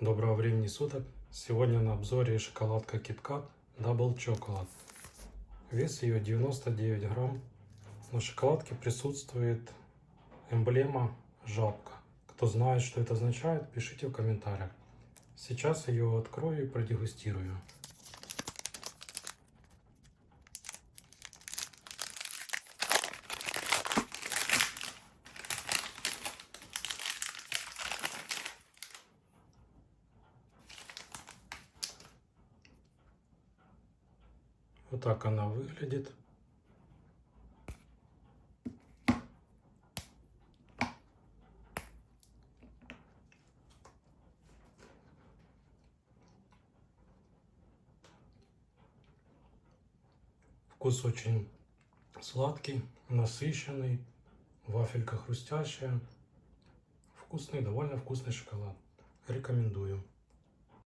Доброго времени суток. Сегодня на обзоре шоколадка KitKat Double Chocolate. Вес ее 99 грамм. На шоколадке присутствует эмблема жабка. Кто знает, что это означает, пишите в комментариях. Сейчас ее открою и продегустирую. Вот так она выглядит. Вкус очень сладкий, насыщенный, вафелька хрустящая. Вкусный, довольно вкусный шоколад. Рекомендую.